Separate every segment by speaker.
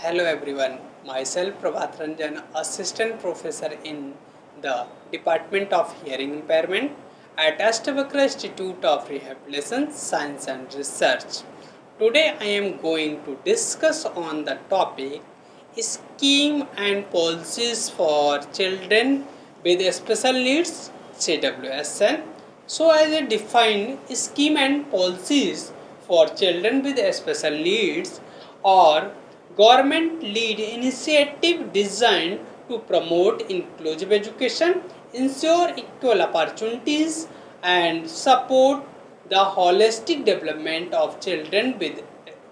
Speaker 1: Hello everyone, myself Prabhat Ranjan, Assistant Professor in the Department of Hearing Impairment at Ashtavakra Institute of Rehabilitation Science and Research. Today I am going to discuss on the topic scheme and policies for children with special needs CWSN. So as I define scheme and policies for children with special needs or government lead initiative designed to promote inclusive education, ensure equal opportunities and support the holistic development of children with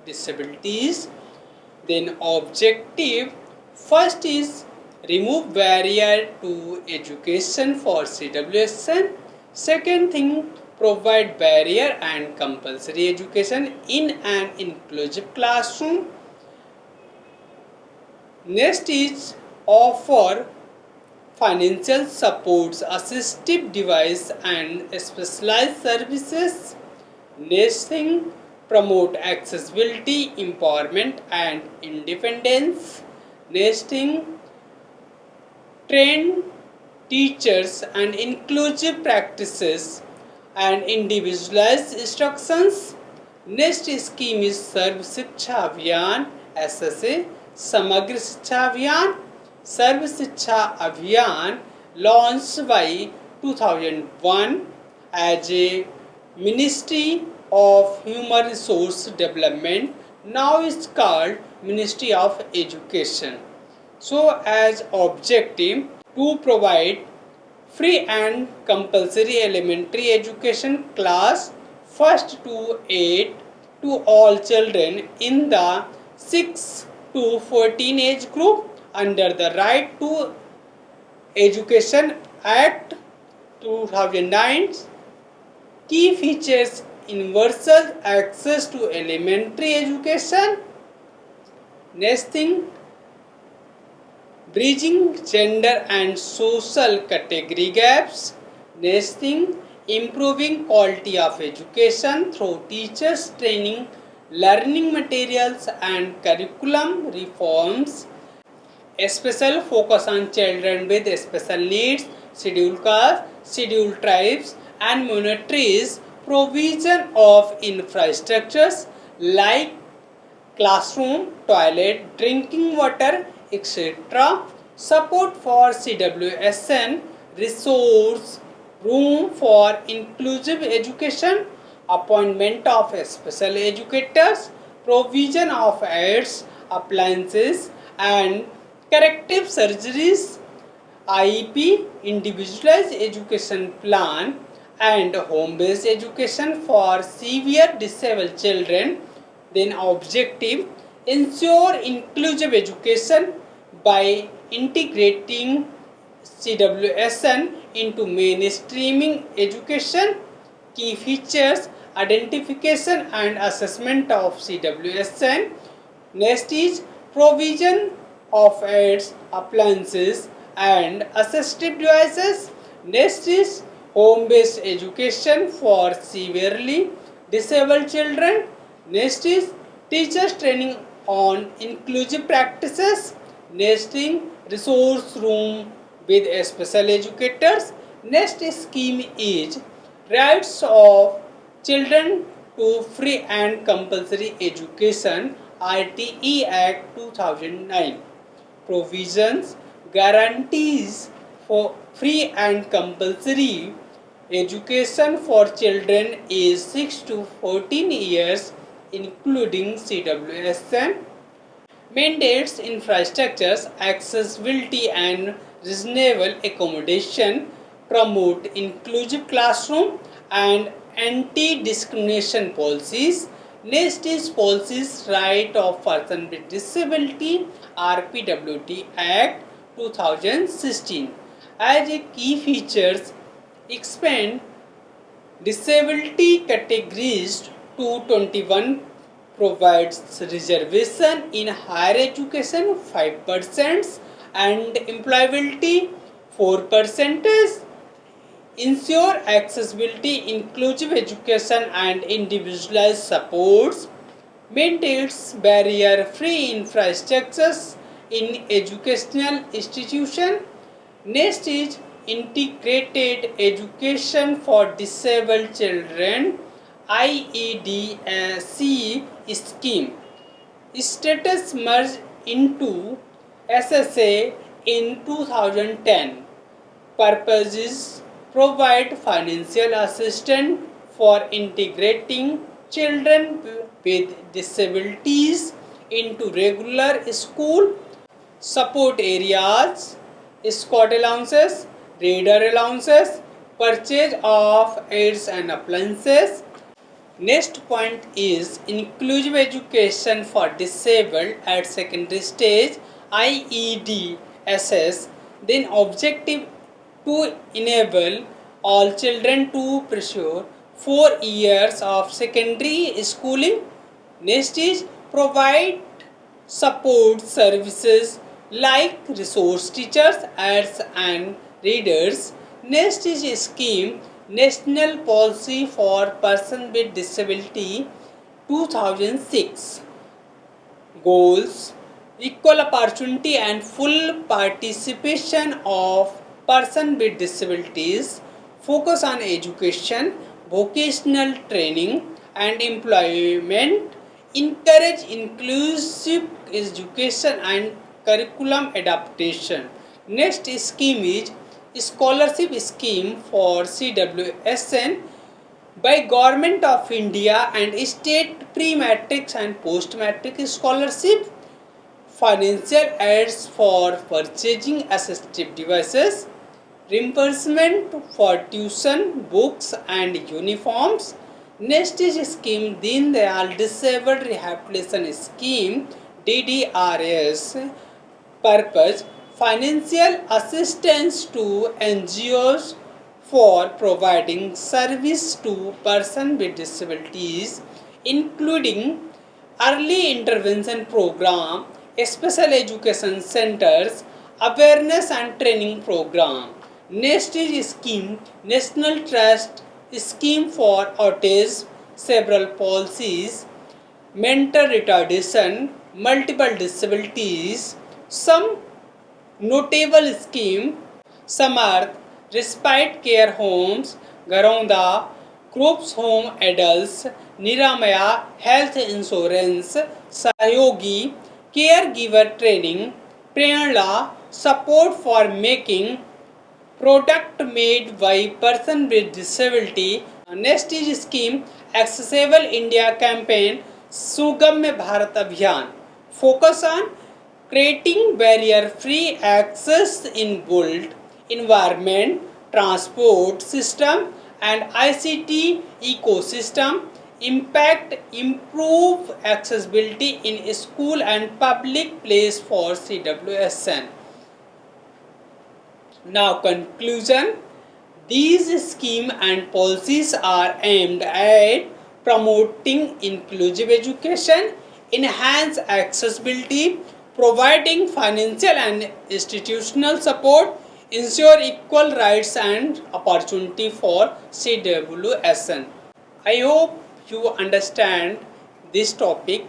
Speaker 1: disabilities. Then objective first is remove barrier to education for CWSN. Second thing, provide barrier and compulsory education in an inclusive classroom. Next is offer financial supports, assistive device and specialized services. Next thing, promote accessibility, empowerment and independence. Next thing, train teachers and inclusive practices and individualized instructions. Next scheme is Sarv Shiksha Abhiyan SSA Samagra Shiksha Abhiyan. Sarv Shiksha Abhiyan launched by 2001 as a Ministry of Human Resource Development. Now it's called Ministry of Education. So as objective to provide free and compulsory elementary education class 1st to 8 to all children in the 6 to 14 age group under the Right to Education Act 2009. Key features: universal access to elementary education. Next thing, bridging gender and social category gaps. Next thing, improving quality of education through teachers training, learning materials and curriculum reforms. A special focus on children with special needs, scheduled castes, scheduled tribes and minorities, provision of infrastructures like classroom, toilet, drinking water, etc. Support for CWSN, resource room for inclusive education, appointment of special educators, provision of aids, appliances and corrective surgeries, IEP, individualized education plan and home-based education for severe disabled children. Then objective, ensure inclusive education by integrating CWSN into mainstreaming education. Key features: identification and assessment of CWSN. Next is provision of aids, appliances and assistive devices. Next is home-based education for severely disabled children. Next is teachers training on inclusive practices. Next thing, resource room with special educators. Next scheme is rights of children to free and compulsory education RTE Act 2009. Provisions, guarantees for free and compulsory education for children aged 6 to 14 years including CWSN, mandates infrastructures, accessibility and reasonable accommodation, promote inclusive classroom and anti-discrimination policies. Next is policies right of person with disability RPWD Act 2016. As a key features, expand disability categories to 21, provides reservation in higher education 5% and employability 4%, ensure accessibility, inclusive education and individualized supports. maintains barrier-free infrastructures in educational institutions. Next is Integrated Education for Disabled Children IEDC scheme. Status merged into SSA in 2010. Purposes provide financial assistance for integrating children with disabilities into regular school, support areas, escort allowances, reader allowances, purchase of aids and appliances. Next point is inclusive education for disabled at secondary stage IEDSS. Then objective to enable all children to pursue 4 years of secondary schooling. Next is provide support services like resource teachers, aids and readers. Next is scheme National Policy for Persons with Disability 2006. Goals: equal opportunity and full participation of persons with disabilities, focus on education, vocational training and employment, encourage inclusive education and curriculum adaptation. Next scheme is scholarship scheme for CWSN by Government of India and state pre-matric and post-matric scholarship, financial aids for purchasing assistive devices, reimbursement for tuition, books and uniforms. Next is scheme Deen Dayal Disabled Rehabilitation Scheme DDRS. Purpose: financial assistance to NGOs for providing service to persons with disabilities, including early intervention program, special education centers, awareness and training program. Next is scheme National Trust Scheme for Autism, Cerebral Palsies, Mental Retardation, Multiple Disabilities. Some notable scheme: Samarth, Respite Care Homes, Garonda, Groups Home Adults, Niramaya Health Insurance, Sayogi, Caregiver Training, Prerna, Support for Making Product Made by Person with Disability. Next is scheme Accessible India Campaign, Sugamya Bharat Abhiyan. Focus on creating barrier-free access in built environment, transport system and ICT ecosystem. Impact: improve accessibility in school and public place for CWSN. Now conclusion: these schemes and policies are aimed at promoting inclusive education, enhance accessibility, providing financial and institutional support, ensure equal rights and opportunity for CWSN. I hope you understand this topic.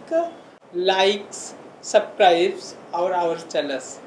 Speaker 1: Likes, subscribes our channels.